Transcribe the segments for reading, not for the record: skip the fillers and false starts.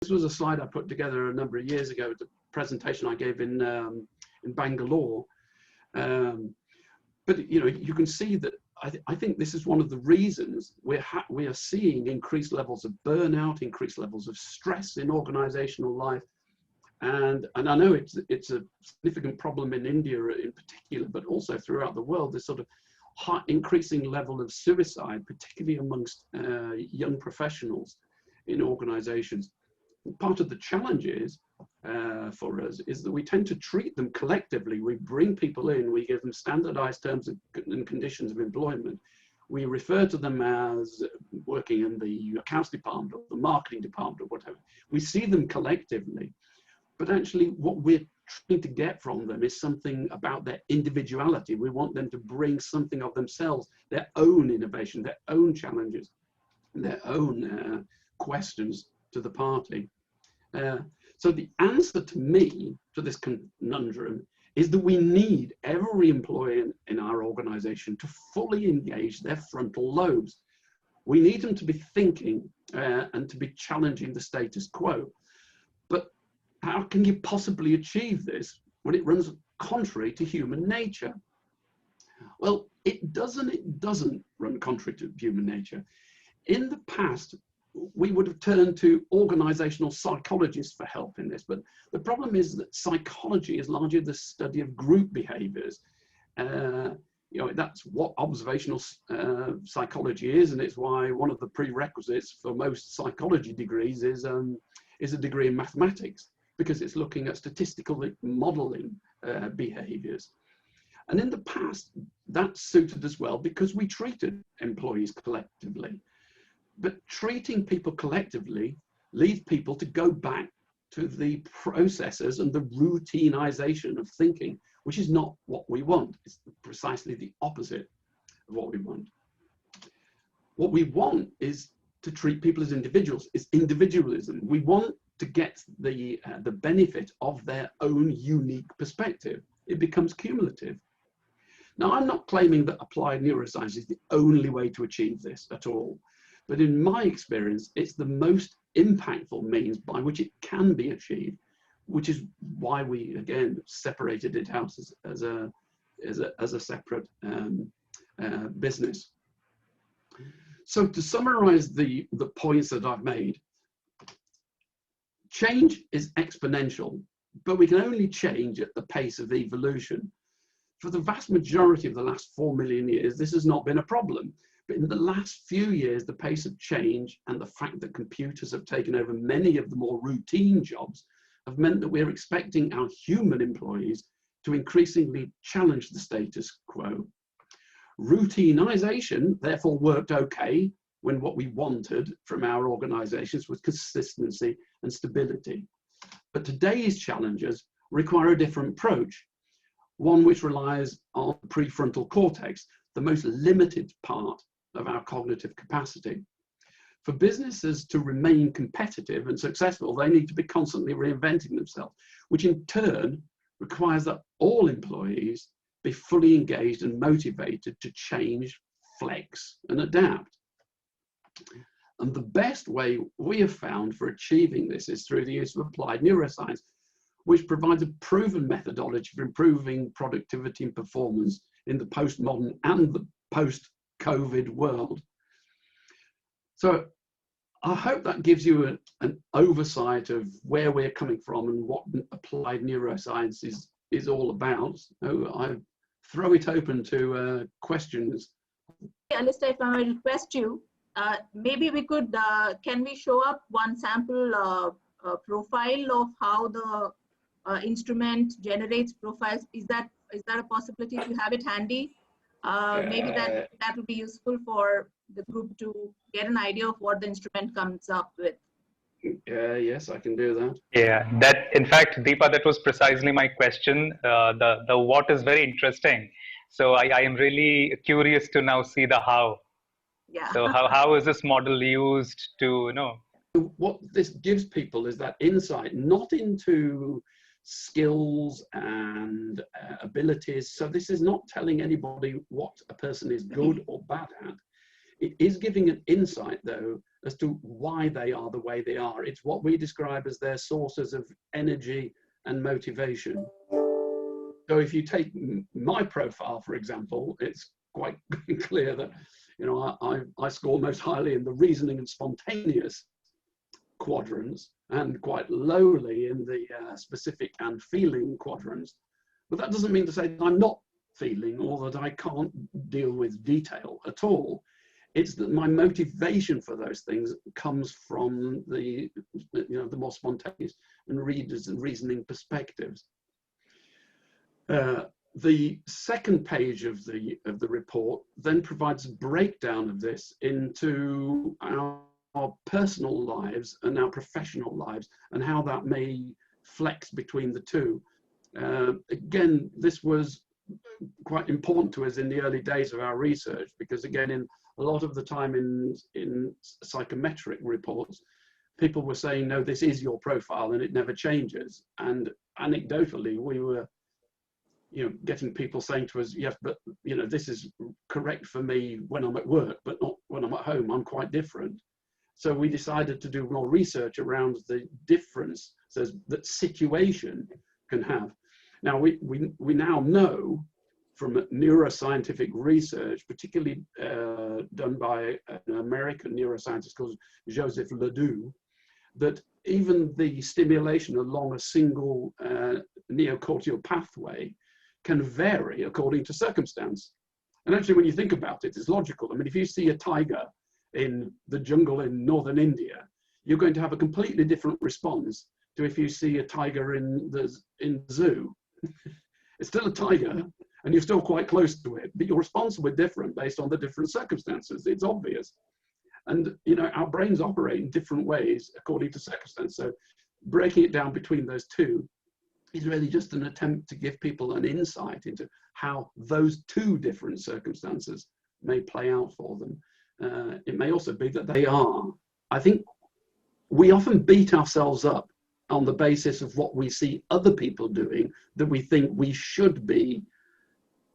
This was a slide I put together a number of years ago at a presentation I gave in Bangalore. But you can see that I think this is one of the reasons we are seeing increased levels of burnout, increased levels of stress in organizational life. And I know it's a significant problem in India in particular, but also throughout the world, this sort of increasing level of suicide, particularly amongst young professionals in organizations. Part of the challenge is for us is that we tend to treat them collectively. We bring people in, we give them standardized terms and conditions of employment. We refer to them as working in the accounts department or the marketing department or whatever. We see them collectively, but actually what we're trying to get from them is something about their individuality. We want them to bring something of themselves, their own innovation, their own challenges, their own questions to the party. So the answer to me to this conundrum is that we need every employee in our organization to fully engage their frontal lobes. We need them to be thinking and to be challenging the status quo. But how can you possibly achieve this when it runs contrary to human nature? Well, it doesn't run contrary to human nature. In the past, we would have turned to organizational psychologists for help in this, but the problem is that psychology is largely the study of group behaviors. That's what observational psychology is, and it's why one of the prerequisites for most psychology degrees is a degree in mathematics, because it's looking at statistical modeling behaviors. And in the past, that suited us well because we treated employees collectively. But treating people collectively leads people to go back to the processes and the routinization of thinking, which is not what we want. It's precisely the opposite of what we want. What we want is to treat people as individuals. It's individualism. We want to get the benefit of their own unique perspective. It becomes cumulative. Now, I'm not claiming that applied neuroscience is the only way to achieve this at all. But in my experience, it's the most impactful means by which it can be achieved, which is why we, again, separated it out as a separate business. So to summarize the points that I've made, change is exponential, but we can only change at the pace of evolution. For the vast majority of the last 4 million years, this has not been a problem. But in the last few years, the pace of change and the fact that computers have taken over many of the more routine jobs have meant that we're expecting our human employees to increasingly challenge the status quo. Routinization therefore worked okay when what we wanted from our organizations was consistency and stability. But today's challenges require a different approach, one which relies on the prefrontal cortex, the most limited part of our cognitive capacity. For businesses to remain competitive and successful, they need to be constantly reinventing themselves, which in turn requires that all employees be fully engaged and motivated to change, flex, and adapt. And the best way we have found for achieving this is through the use of applied neuroscience, which provides a proven methodology for improving productivity and performance in the postmodern and the post-COVID world. So I hope that gives you an oversight of where we're coming from and what applied neuroscience is all about. So I throw it open to questions. Alistair, if I may request you, maybe we could, can we show up one sample profile of how the instrument generates profiles? Is that a possibility if you have it handy? Maybe that would be useful for the group to get an idea of what the instrument comes up with. Yes, I can do that. Yeah, that in fact, Deepa, that was precisely my question. The what is very interesting. So I am really curious to now see the how. Yeah. So how is this model used to, What this gives people is that insight, not into skills and abilities. So this is not telling anybody what a person is good or bad at. It is giving an insight, though, as to why they are the way they are. It's what we describe as their sources of energy and motivation. So if you take my profile, for example, it's quite clear that, you know, I score most highly in the reasoning and spontaneous quadrants, and quite lowly in the specific and feeling quadrants. But that doesn't mean to say that I'm not feeling or that I can't deal with detail at all. It's that my motivation for those things comes from the, you know, the more spontaneous and reasoning perspectives. The second page of the report then provides a breakdown of this into our personal lives and our professional lives, and how that may flex between the two. Again, this was quite important to us in the early days of our research, because again, in a lot of the time in psychometric reports, people were saying, no, this is your profile and it never changes. And anecdotally, we were, you know, getting people saying to us, yes, but, you know, this is correct for me when I'm at work, but not when I'm at home. I'm quite different. So we decided to do more research around the difference that situation can have. Now, we now know from neuroscientific research, particularly done by an American neuroscientist called Joseph Ledoux, that even the stimulation along a single neocortical pathway can vary according to circumstance. And actually, when you think about it, it's logical. I mean, if you see a tiger in the jungle in northern India, you're going to have a completely different response to if you see a tiger in the zoo. It's still a tiger, and you're still quite close to it, but your response will be different based on the different circumstances. It's obvious. And, you know, our brains operate in different ways according to circumstance. So breaking it down between those two is really just an attempt to give people an insight into how those two different circumstances may play out for them. It may also be that they are. I think we often beat ourselves up on the basis of what we see other people doing that we think we should be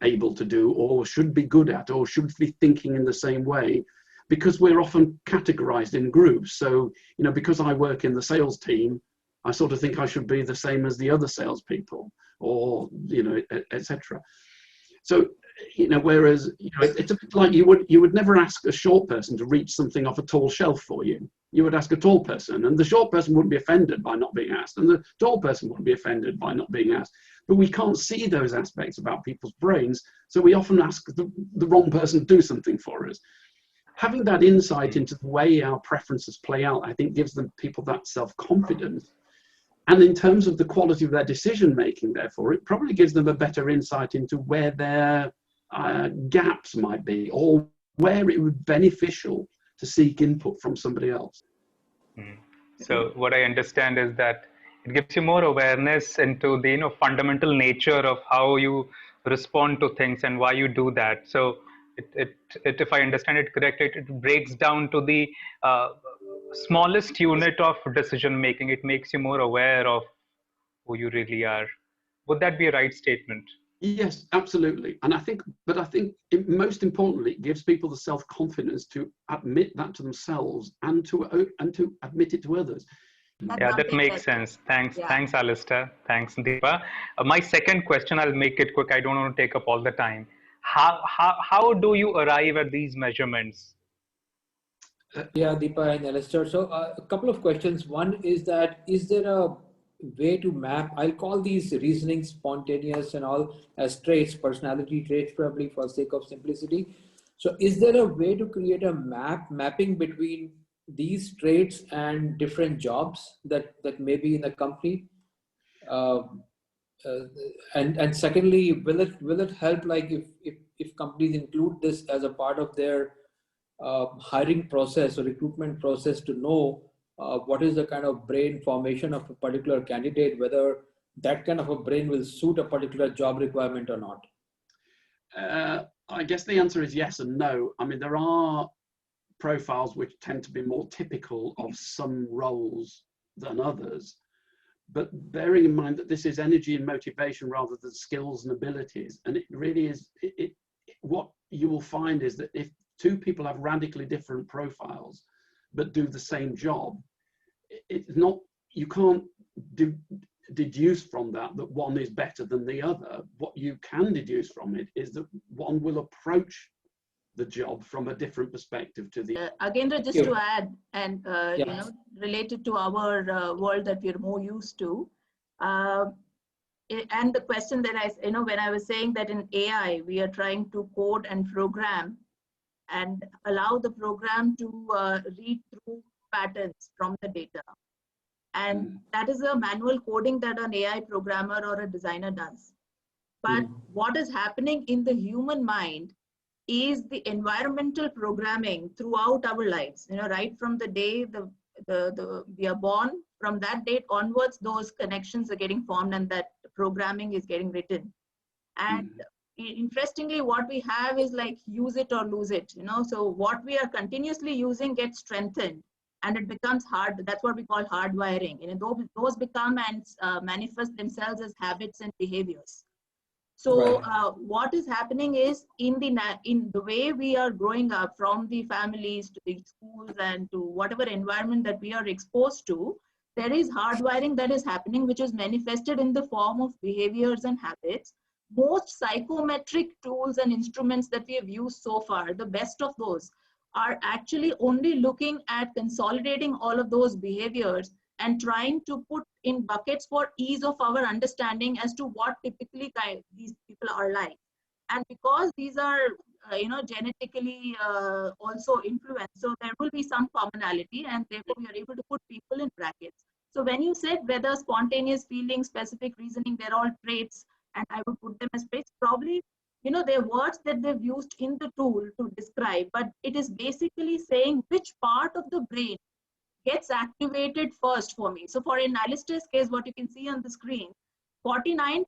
able to do, or should be good at, or should be thinking in the same way, because we're often categorized in groups. So, you know, because I work in the sales team, I sort of think I should be the same as the other salespeople, or, you know, etc. So, you know, whereas, you know, it's a bit like you would never ask a short person to reach something off a tall shelf for you. You would ask a tall person, and the short person wouldn't be offended by not being asked, and the tall person wouldn't be offended by not being asked. But we can't see those aspects about people's brains, so we often ask the wrong person to do something for us. Having that insight into the way our preferences play out, I think, gives people that self-confidence. And in terms of the quality of their decision-making, therefore, it probably gives them a better insight into where their gaps might be, or where it would be beneficial to seek input from somebody else. So what I understand is that it gives you more awareness into the, you know, fundamental nature of how you respond to things and why you do that. So it if I understand it correctly, it breaks down to the smallest unit of decision making. It makes you more aware of who you really are. Would that be a right statement? Yes, absolutely. And I think most importantly, it gives people the self-confidence to admit that to themselves and to admit it to others. Yeah, that makes sense. Thanks, thanks, Alistair. Thanks, Deepa. My second question, I'll make it quick. I don't want to take up all the time. How do you arrive at these measurements? Yeah, Deepa and Alistair. So a couple of questions. One is that, is there a way to map, I'll call these reasoning, spontaneous and all as traits, personality traits probably for sake of simplicity. So is there a way to create a mapping between these traits and different jobs that may be in a company? And secondly, will it help, like if companies include this as a part of their hiring process or recruitment process, to know what is the kind of brain formation of a particular candidate, whether that kind of a brain will suit a particular job requirement or not? I guess the answer is yes and no. I mean, there are profiles which tend to be more typical of some roles than others, but bearing in mind that this is energy and motivation rather than skills and abilities, and it really is, what you will find is that if two people have radically different profiles, but do the same job, it's not, you can't deduce from that that one is better than the other. What you can deduce from it is that one will approach the job from a different perspective to the again, just to add, and you know, related to our world that we're more used to, and the question that I, you know, when I was saying that in AI we are trying to code and program and allow the program to read through patterns from the data, and that is a manual coding that an AI programmer or a designer does. But what is happening in the human mind is the environmental programming throughout our lives, you know, right from the day we are born. From that date onwards, those connections are getting formed and that programming is getting written. And interestingly, what we have is like use it or lose it, you know. So what we are continuously using gets strengthened and it becomes hard. That's what we call hardwiring. You know, those become and manifest themselves as habits and behaviors. So what is happening is in the way we are growing up, from the families to the schools and to whatever environment that we are exposed to, there is hardwiring that is happening, which is manifested in the form of behaviors and habits. Most psychometric tools and instruments that we have used so far, the best of those, are actually only looking at consolidating all of those behaviors and trying to put in buckets for ease of our understanding as to what typically these people are like. And because these are, you know, genetically also influenced, so there will be some commonality, and therefore we are able to put people in brackets. So when you said whether spontaneous feeling, specific reasoning, they're all traits, and I would put them as traits, probably, you know, they're words that they've used in the tool to describe, but it is basically saying which part of the brain gets activated first for me. So for in Alistair's case, what you can see on the screen, 49%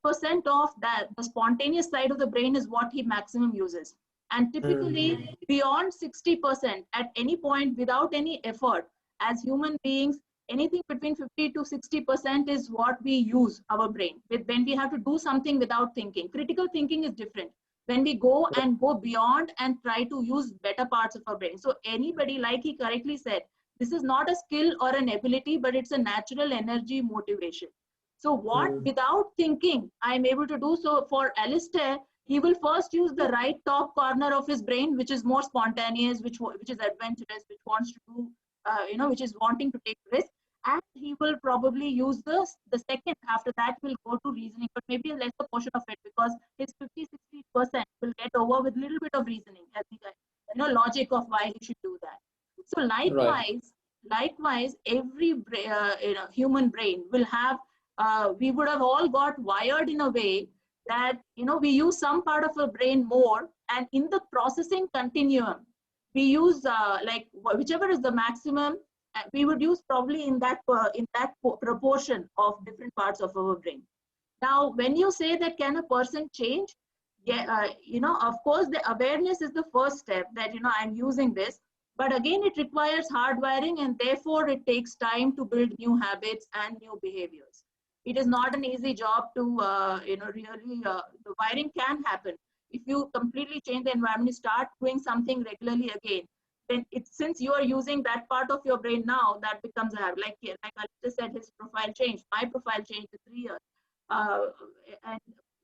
of that, the spontaneous side of the brain is what he maximum uses. And typically beyond 60% at any point without any effort, as human beings, anything between 50 to 60% is what we use our brain with when we have to do something without thinking. Critical thinking is different. When we go beyond and try to use better parts of our brain. So anybody, like he correctly said, this is not a skill or an ability, but it's a natural energy motivation. So what, without thinking, I'm able to do. So for Alistair, he will first use the right top corner of his brain, which is more spontaneous, which is adventurous, which wants to do, you know, which is wanting to take risk. And he will probably use the second. After that, will go to reasoning, but maybe a lesser portion of it, because his 50-60% will get over with a little bit of reasoning, as you know, logic of why he should do that. So likewise, every you know, human brain will have, we would have all got wired in a way that, you know, we use some part of our brain more, and in the processing continuum, we use like whichever is the maximum, we would use probably in that proportion of different parts of our brain. Now, when you say that can a person change, you know, of course, the awareness is the first step that, you know, I'm using this. But again, it requires hardwiring, and therefore it takes time to build new habits and new behaviors. It is not an easy job to, you know, really, the wiring can happen. If you completely change the environment, you start doing something regularly again, then since you are using that part of your brain now, that becomes a habit. Like Alistair said, his profile changed. My profile changed in 3 years. And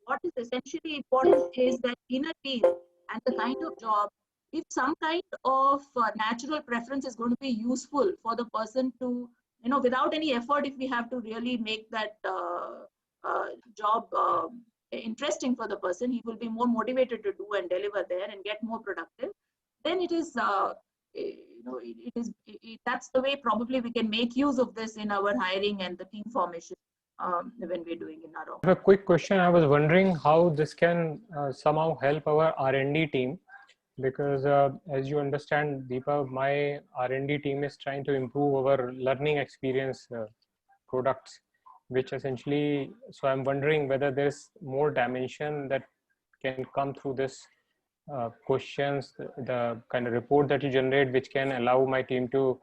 what is essentially important is that in a team and the kind of job, if some kind of natural preference is going to be useful for the person to, you know, without any effort, if we have to really make that job interesting for the person, he will be more motivated to do and deliver there and get more productive. Then it is, you know, that's the way probably we can make use of this in our hiring and the team formation when we're doing in our. I have a quick question. I was wondering how this can somehow help our R&D team. Because as you understand, Deepa, my R&D team is trying to improve our learning experience products, which essentially, so I'm wondering whether there's more dimension that can come through this questions, the kind of report that you generate, which can allow my team to,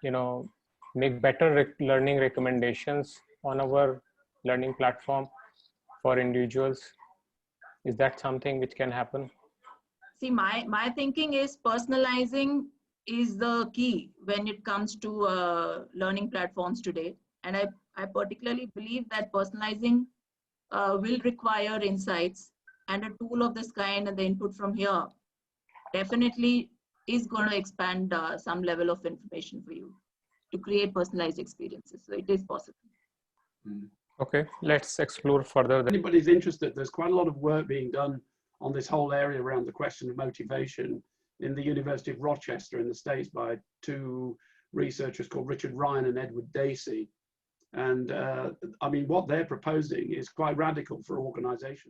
you know, make better learning recommendations on our learning platform for individuals. Is that something which can happen? See, my thinking is personalizing is the key when it comes to learning platforms today. And I particularly believe that personalizing will require insights, and a tool of this kind and the input from here definitely is going to expand some level of information for you to create personalized experiences. So it is possible. Okay, let's explore further. If anybody's interested, there's quite a lot of work being done on this whole area around the question of motivation in the University of Rochester in the States by two researchers called Richard Ryan and Edward Dacey. And I mean, what they're proposing is quite radical for organizations.